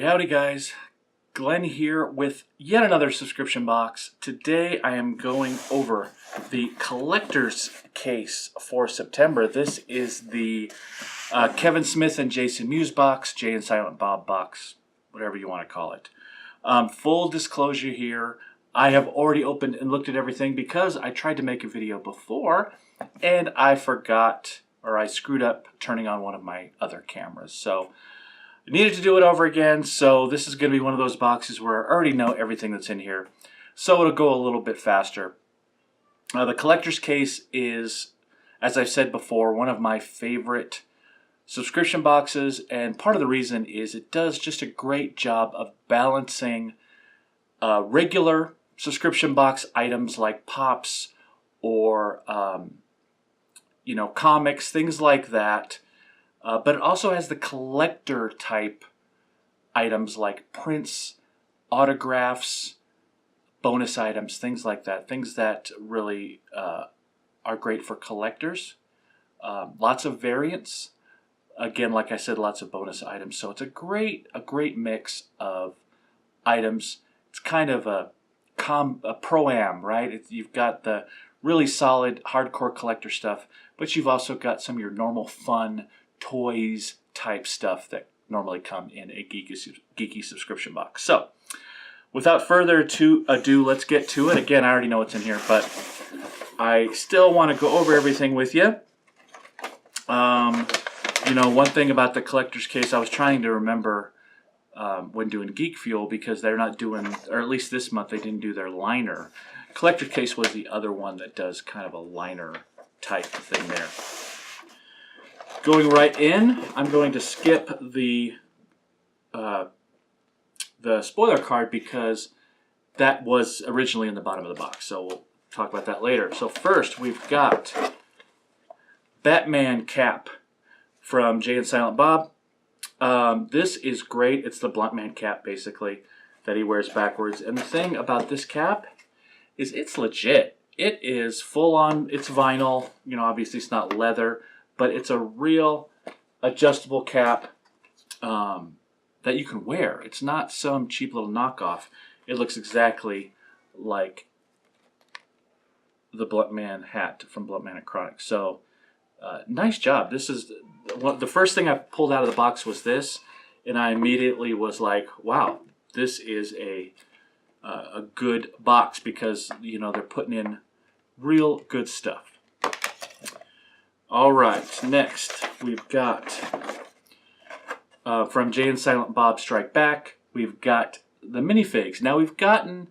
Howdy guys, Glenn here with yet another subscription box. Today I am going over the collector's case for September. This is the Kevin Smith and Jason Mewes box, Jay and Silent Bob box, whatever you want to call it. Full disclosure here, I have already opened and looked at everything because I tried to make a video before and I forgot, or I screwed up turning on one of my other cameras. So I needed to do it over again, so this is going to be one of those boxes where I already know everything that's in here, so it'll go a little bit faster. The collector's case is, as I've said before, one of my favorite subscription boxes, and part of the reason is it does just a great job of balancing regular subscription box items like pops or comics, things like that. But it also has the collector type items like prints, autographs, bonus items, things like that. Things that really are great for collectors. Lots of variants. Again, like I said, lots of bonus items. So it's a great mix of items. It's kind of a pro-am, right? You've got the really solid hardcore collector stuff, but you've also got some of your normal fun toys type stuff that normally come in a geeky subscription box. So without further ado, let's get to it. Again, I already know what's in here, but I still want to go over everything with you. One thing about the collector's case, I was trying to remember when doing Geek Fuel, because they're not doing, or at least this month they didn't do their liner. Collector case was the other one that does kind of a liner type thing there. Going right in, I'm going to skip the spoiler card because that was originally in the bottom of the box. So we'll talk about that later. So first, we've got Batman cap from Jay and Silent Bob. This is great. It's the blunt man cap, basically, that he wears backwards. And the thing about this cap is it's legit. It is full on. It's vinyl. Obviously it's not leather, but it's a real adjustable cap that you can wear. It's not some cheap little knockoff. It looks exactly like the Blunt Man hat from Blunt Man and Chronic. So nice job. This is the first thing I pulled out of the box was this, and I immediately was like, wow, this is a good box because they're putting in real good stuff. All right, next we've got from Jay and Silent Bob Strike Back, we've got the minifigs. Now we've gotten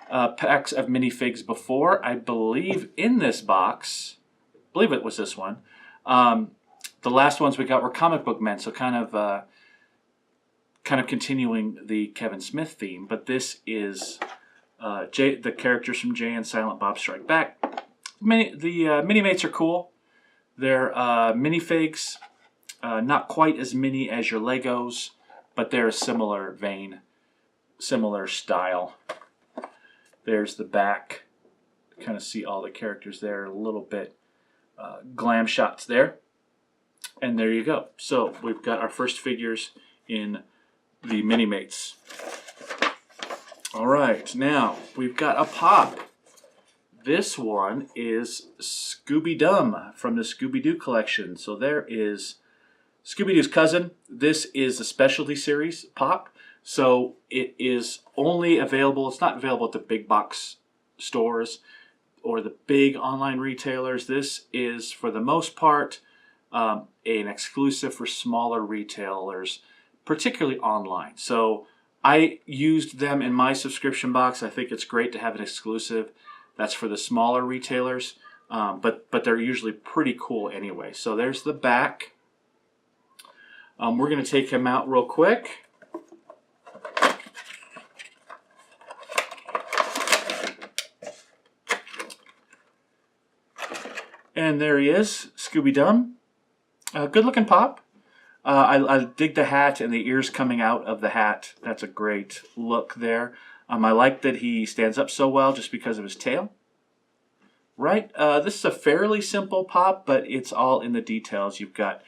packs of minifigs before, I believe in this box. I believe it was this one. The last ones we got were comic book men, so kind of continuing the Kevin Smith theme. But this is the characters from Jay and Silent Bob Strike Back. The mini-mates are cool. They're minifigs, not quite as mini as your Legos, but they're a similar vein, similar style. There's the back. Kind of see all the characters there, a little bit glam shots there. And there you go. So we've got our first figures in the mini-mates. All right, now we've got a pop. This one is Scooby-Dum from the Scooby-Doo collection. So there is Scooby-Doo's cousin. This is a specialty series pop. So it is only available, it's not available at the big box stores or the big online retailers. This is, for the most part, an exclusive for smaller retailers, particularly online. So I used them in my subscription box. I think it's great to have an exclusive that's for the smaller retailers, but they're usually pretty cool anyway. So there's the back. We're going to take him out real quick. And there he is, Scooby-Dum. Good looking pop. I dig the hat and the ears coming out of the hat. That's a great look there. I like that he stands up so well just because of his tail. Right? This is a fairly simple pop, but it's all in the details. You've got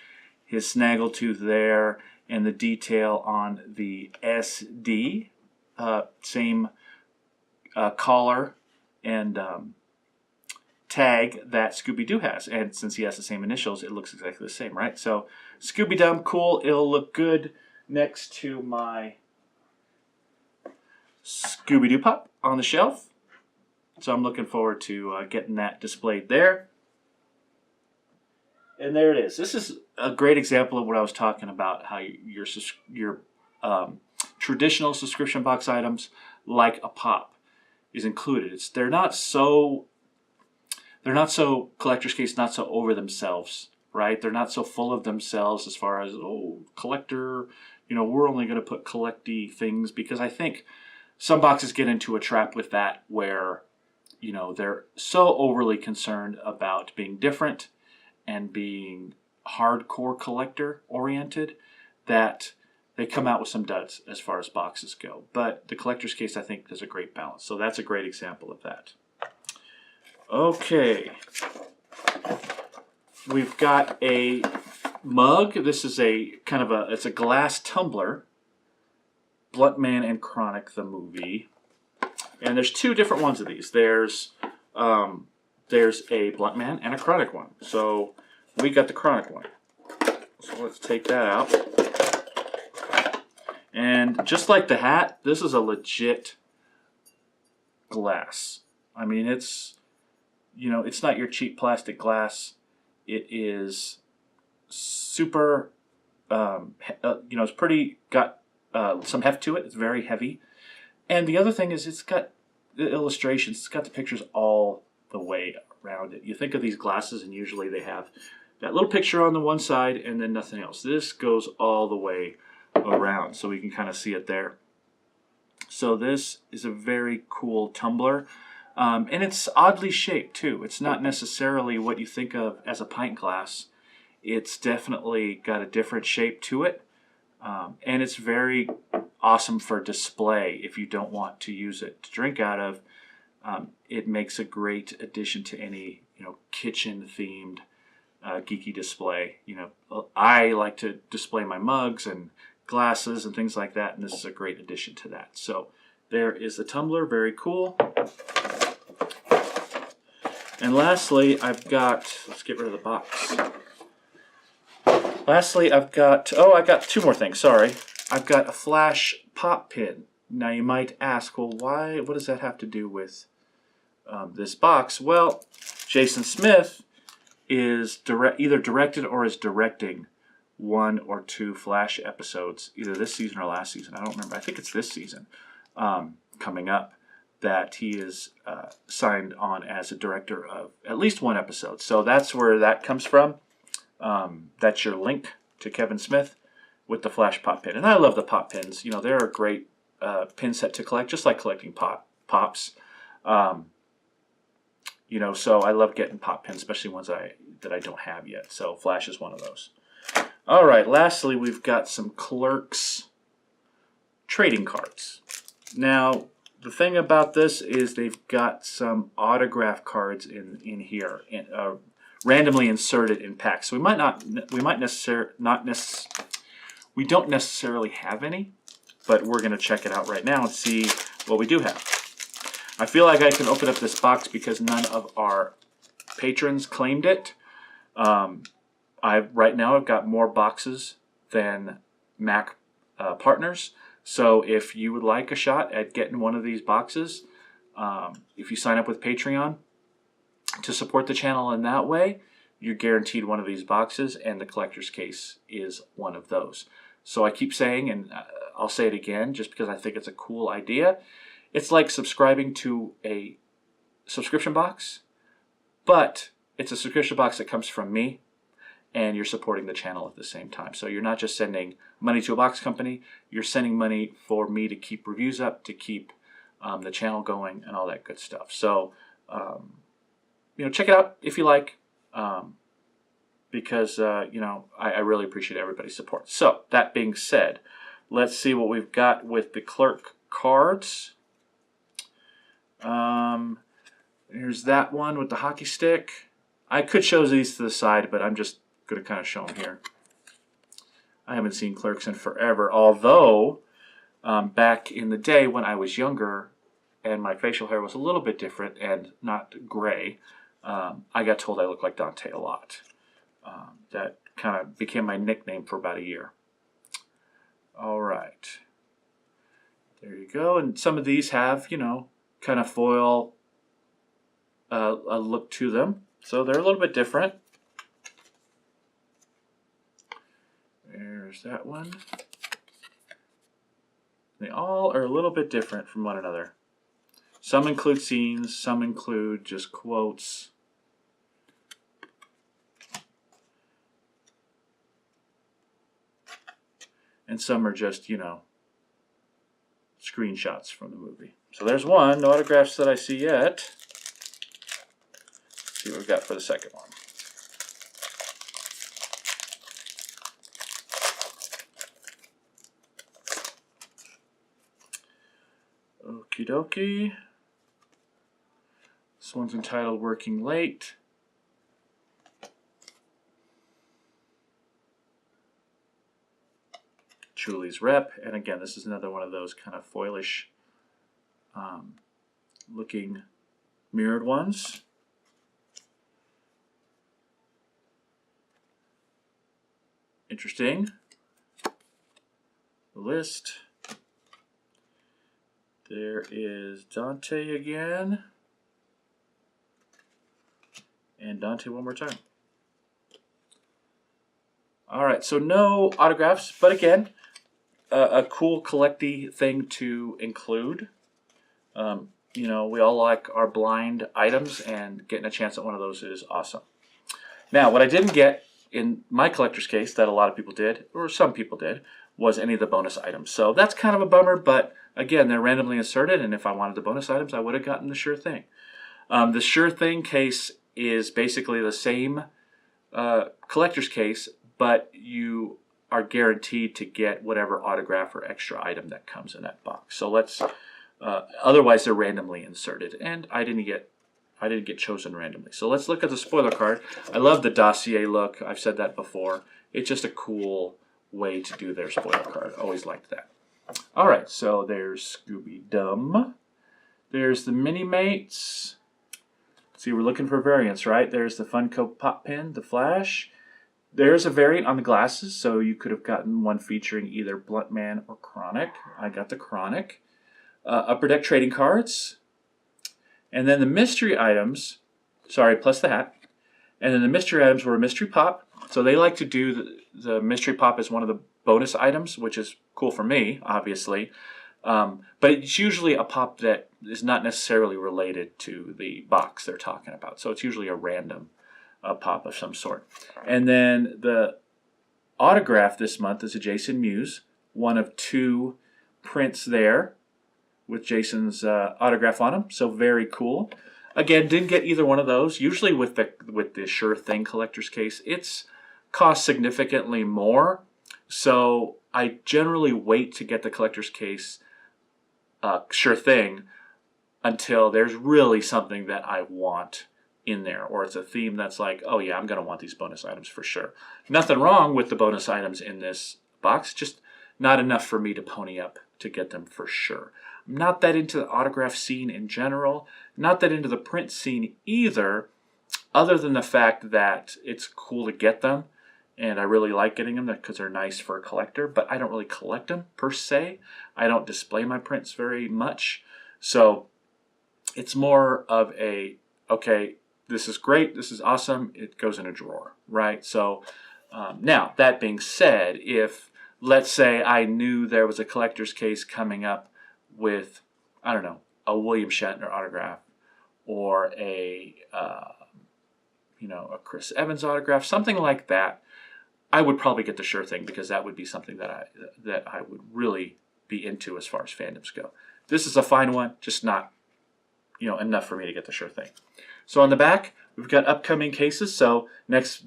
his snaggletooth there, and the detail on the SD, same collar and tag that Scooby-Doo has. And since he has the same initials, it looks exactly the same, right? So Scooby-Dum, cool. It'll look good next to my Scooby-Doo Pop on the shelf. So I'm looking forward to getting that displayed there. And there it is. This is a great example of what I was talking about, how your traditional subscription box items like a pop is included. They're not so collector's case, not so over themselves, right? They're not so full of themselves as far as, oh, collector, we're only going to put collecty things, because I think some boxes get into a trap with that where, they're so overly concerned about being different and being hardcore collector oriented that they come out with some duds as far as boxes go. But the collector's case, I think, does a great balance. So that's a great example of that. Okay. We've got a mug. This is it's a glass tumbler. Blunt Man and Chronic, the movie. And there's two different ones of these. There's a Blunt Man and a Chronic one. So we got the Chronic one. So let's take that out. And just like the hat, this is a legit glass. I mean, it's not your cheap plastic glass. It is super, it's pretty, got some heft to it. It's very heavy. And the other thing is it's got the illustrations. It's got the pictures all the way around it. You think of these glasses and usually they have that little picture on the one side and then nothing else. This goes all the way around, so we can kind of see it there. So this is a very cool tumbler. And it's oddly shaped too. It's not necessarily what you think of as a pint glass. It's definitely got a different shape to it. And it's very awesome for display if you don't want to use it to drink out of. It makes a great addition to any kitchen themed geeky display. I like to display my mugs and glasses and things like that, and this is a great addition to that. So there is the tumbler, very cool. And lastly, I've got, let's get rid of the box. Lastly, I got two more things, sorry. I've got a flash pop pin. Now you might ask, well, what does that have to do with this box? Well, Jason Smith is either directed or is directing 1 or 2 Flash episodes, either this season or last season. I don't remember. I think it's this season coming up that he is signed on as a director of at least 1 episode. So that's where that comes from. That's your link to Kevin Smith with the Flash pop pin. And I love the pop pins. They're a great pin set to collect, just like collecting pops. So I love getting pop pins, especially ones that I don't have yet. So Flash is one of those. All right, lastly, we've got some Clerks trading cards. Now, the thing about this is they've got some autograph cards in here, randomly inserted in packs. So we don't necessarily have any, but we're going to check it out right now and see what we do have. I feel like I can open up this box because none of our patrons claimed it. Right now I've got more boxes than Mac partners. So if you would like a shot at getting one of these boxes, if you sign up with Patreon to support the channel in that way, you're guaranteed one of these boxes, and the collector's case is one of those. So I keep saying, and I'll say it again just because I think it's a cool idea, it's like subscribing to a subscription box, but it's a subscription box that comes from me, and you're supporting the channel at the same time. So you're not just sending money to a box company, you're sending money for me to keep reviews up, to keep the channel going, and all that good stuff. So, check it out if you like, because, I really appreciate everybody's support. So, that being said, let's see what we've got with the Clerk cards. Here's that one with the hockey stick. I could show these to the side, but I'm just going to kind of show them here. I haven't seen Clerks in forever, although back in the day when I was younger and my facial hair was a little bit different and not gray, I got told I looked like Dante a lot. That kind of became my nickname for about a year. All right. There you go. And some of these have, you know, kind of foil a look to them. So they're a little bit different. There's that one. They all are a little bit different from one another. Some include scenes, some include just quotes. And some are just, you know, screenshots from the movie. So there's one. No autographs that I see yet. Let's see what we've got for the second one. Okie dokie. This one's entitled Working Late. Julie's Rep, and again, this is another one of those kind of foilish looking mirrored ones. Interesting. The list. There is Dante again. And Dante one more time. All right, so no autographs, but again, a cool collecty thing to include. You know, we all like our blind items, and getting a chance at one of those is awesome. Now, what I didn't get in my collector's case that a lot of people did, or some people did, was any of the bonus items. So that's kind of a bummer, but again, they're randomly inserted, and if I wanted the bonus items, I would have gotten the Sure Thing. The Sure Thing case is basically the same collector's case, but you are guaranteed to get whatever autograph or extra item that comes in that box. So let's, otherwise they're randomly inserted, and I didn't get chosen randomly. So let's look at the spoiler card. I love the dossier look. I've said that before. It's just a cool way to do their spoiler card. Always liked that. All right, so there's Scooby-Dum. There's the Mini-Mates. See, we're looking for variants, right? There's the Funko Pop Pen, the Flash. There's a variant on the glasses, so you could have gotten one featuring either Blunt Man or Chronic. I got the Chronic. Upper Deck trading cards. And then the mystery items, sorry, plus the hat. And then the mystery items were a mystery pop. So they like to do the mystery pop as one of the bonus items, which is cool for me, obviously. But it's usually a pop that is not necessarily related to the box they're talking about. So it's usually a random pop of some sort. And then the autograph this month is a Jason Mewes, one of 2 prints there with Jason's autograph on them. So very cool. Again, didn't get either one of those. Usually with the Sure Thing collector's case, it's cost significantly more. So I generally wait to get the collector's case Sure Thing until there's really something that I want in there, or it's a theme that's like, oh yeah, I'm going to want these bonus items for sure. Nothing wrong with the bonus items in this box, just not enough for me to pony up to get them for sure. I'm not that into the autograph scene in general, not that into the print scene either, other than the fact that it's cool to get them, and I really like getting them because they're nice for a collector, but I don't really collect them per se. I don't display my prints very much, so it's more of a, okay, this is great, this is awesome, it goes in a drawer, right? So now, that being said, if, let's say I knew there was a collector's case coming up with, I don't know, a William Shatner autograph, or a, a Chris Evans autograph, something like that, I would probably get the Sure Thing, because that would be something that I would really be into as far as fandoms go. This is a fine one, just not, enough for me to get the Sure Thing. So on the back, we've got upcoming cases. So this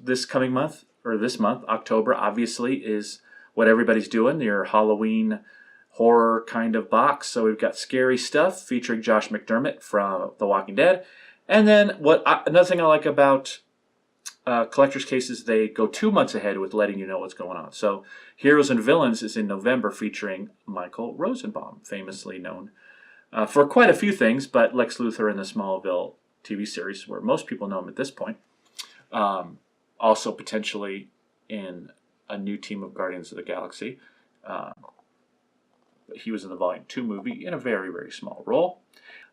month, October, obviously, is what everybody's doing, your Halloween horror kind of box. So we've got Scary Stuff featuring Josh McDermott from The Walking Dead. And then another thing I like about collector's cases, they go 2 months ahead with letting you know what's going on. So Heroes and Villains is in November, featuring Michael Rosenbaum, famously known for quite a few things, but Lex Luthor in the Smallville TV series, where most people know him at this point. Also potentially in a new team of Guardians of the Galaxy. He was in the Volume 2 movie in a very, very small role.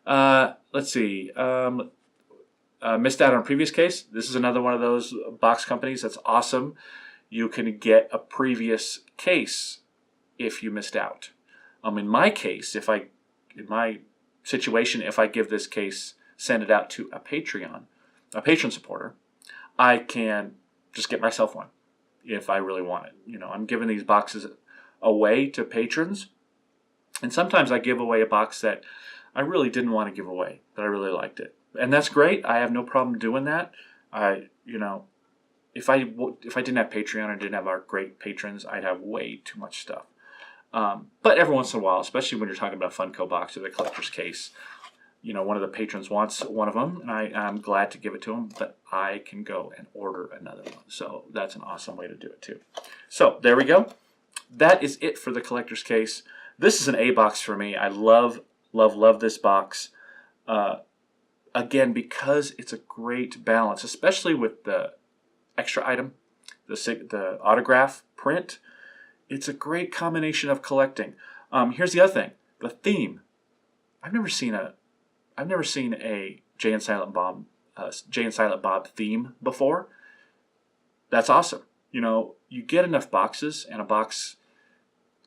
Let's see. Missed out on a previous case. This is another one of those box companies that's awesome. You can get a previous case if you missed out. In my case, in my situation, if I give this case, send it out to a patron supporter, I can just get myself one if I really want it. You know, I'm giving these boxes away to patrons, and sometimes I give away a box that I really didn't want to give away, but I really liked it. And that's great. I have no problem doing that. If I didn't have Patreon or didn't have our great patrons, I'd have way too much stuff. But every once in a while, especially when you're talking about Funko Box or the collector's case, you know, one of the patrons wants one of them, and I'm glad to give it to them, but I can go and order another one. So that's an awesome way to do it too. So there we go. That is it for the collector's case. This is an A box for me. I love, love, love this box. Again, because it's a great balance, especially with the extra item, the autograph print. It's a great combination of collecting. Here's the other thing: the theme. I've never seen a Jay and Silent Bob theme before. That's awesome. You know, you get enough boxes, and a box,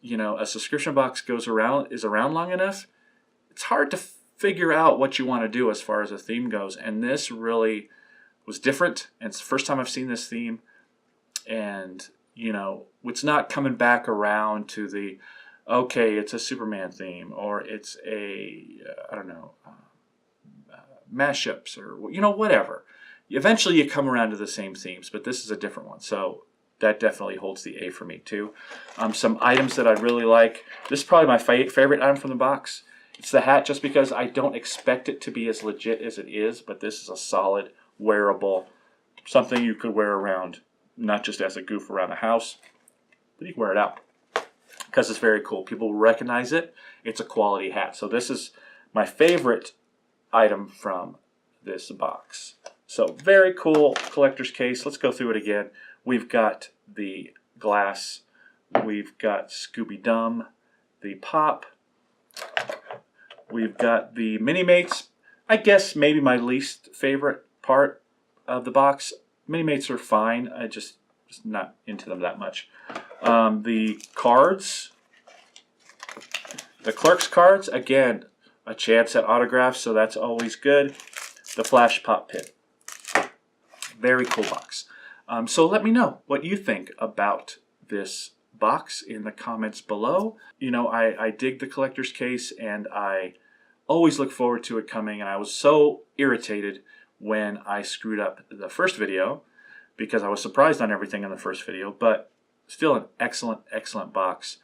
you know, a subscription box is around long enough. It's hard to figure out what you want to do as far as a theme goes, and this really was different, and it's the first time I've seen this theme. And you know, it's not coming back around to the, okay, it's a Superman theme, or it's a I don't know, mashups, or you know, whatever. Eventually you come around to the same themes, but this is a different one, so that definitely holds the A for me too. Some items that I really like. This is probably my favorite item from the box. It's the hat, just because I don't expect it to be as legit as it is, but this is a solid, wearable, something you could wear around, not just as a goof around the house, but you can wear it out because it's very cool. People will recognize it. It's a quality hat. So this is my favorite item from this box. So very cool collector's case. Let's go through it again. We've got the glass. We've got Scooby-Dum, the pop. We've got the Mini-Mates. I guess maybe my least favorite part of the box. Mini-Mates are fine. I just not into them that much. The cards. The Clerks cards. Again, a chance at autographs, so that's always good. The Flash Pop Pit. Very cool box. So let me know what you think about this box in the comments below. You know, I dig the collector's case, and I always look forward to it coming, and I was so irritated when I screwed up the first video because I was surprised on everything in the first video, but still an excellent, excellent box.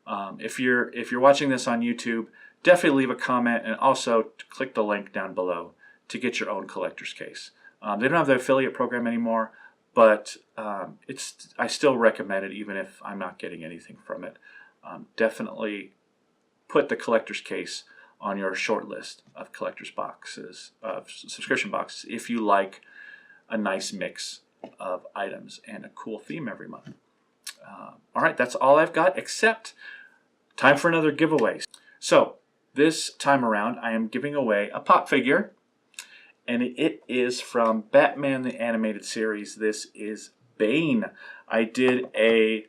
If you're watching this on YouTube, definitely leave a comment, and also click the link down below to get your own collector's case. They don't have the affiliate program anymore, but I still recommend it even if I'm not getting anything from it. Definitely put the collector's case on your short list of collector's boxes, of subscription boxes, if you like a nice mix of items and a cool theme every month. All right, that's all I've got, except time for another giveaway. So this time around, I am giving away a pop figure, and it is from Batman the Animated Series. This is Bane. I did a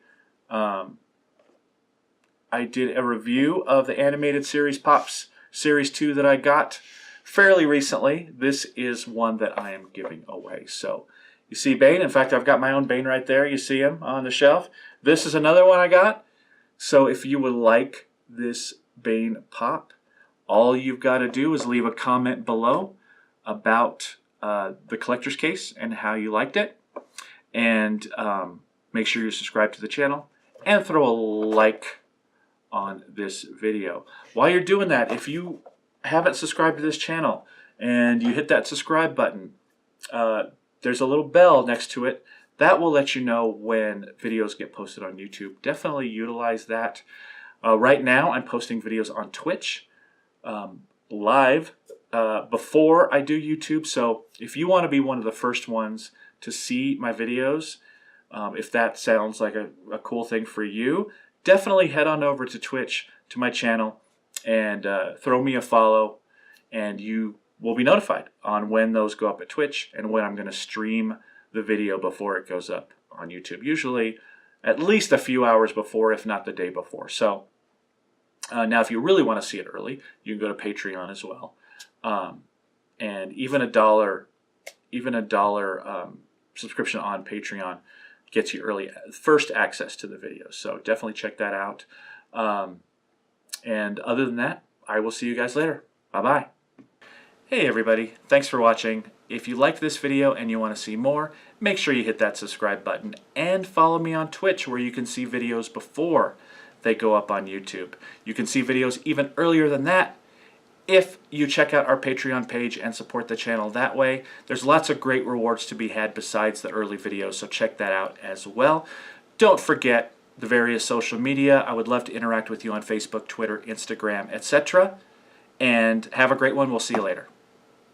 review of the Animated Series Pops Series 2 that I got fairly recently. This is one that I am giving away. So you see Bane. In fact, I've got my own Bane right there. You see him on the shelf. This is another one I got. So if you would like this Bane pop, all you've got to do is leave a comment below about the collector's case and how you liked it. And make sure you subscribe to the channel and throw a like on this video. While you're doing that, if you haven't subscribed to this channel and you hit that subscribe button, there's a little bell next to it. That will let you know when videos get posted on YouTube. Definitely utilize that. Right now, I'm posting videos on Twitch live before I do YouTube. So if you want to be one of the first ones to see my videos, if that sounds like a cool thing for you, definitely head on over to Twitch, to my channel, and throw me a follow, and you will be notified on when those go up at Twitch and when I'm going to stream the video before it goes up on YouTube. Usually at least a few hours before, if not the day before. So now if you really want to see it early, you can go to Patreon as well. And even a dollar subscription on Patreon gets you first access to the videos. So definitely check that out. And other than that, I will see you guys later. Bye-bye. Hey everybody, thanks for watching. If you liked this video and you want to see more, make sure you hit that subscribe button and follow me on Twitch, where you can see videos before they go up on YouTube. You can see videos even earlier than that if you check out our Patreon page and support the channel that way. There's lots of great rewards to be had besides the early videos, so check that out as well. Don't forget the various social media. I would love to interact with you on Facebook, Twitter, Instagram, etc. And have a great one. We'll see you later.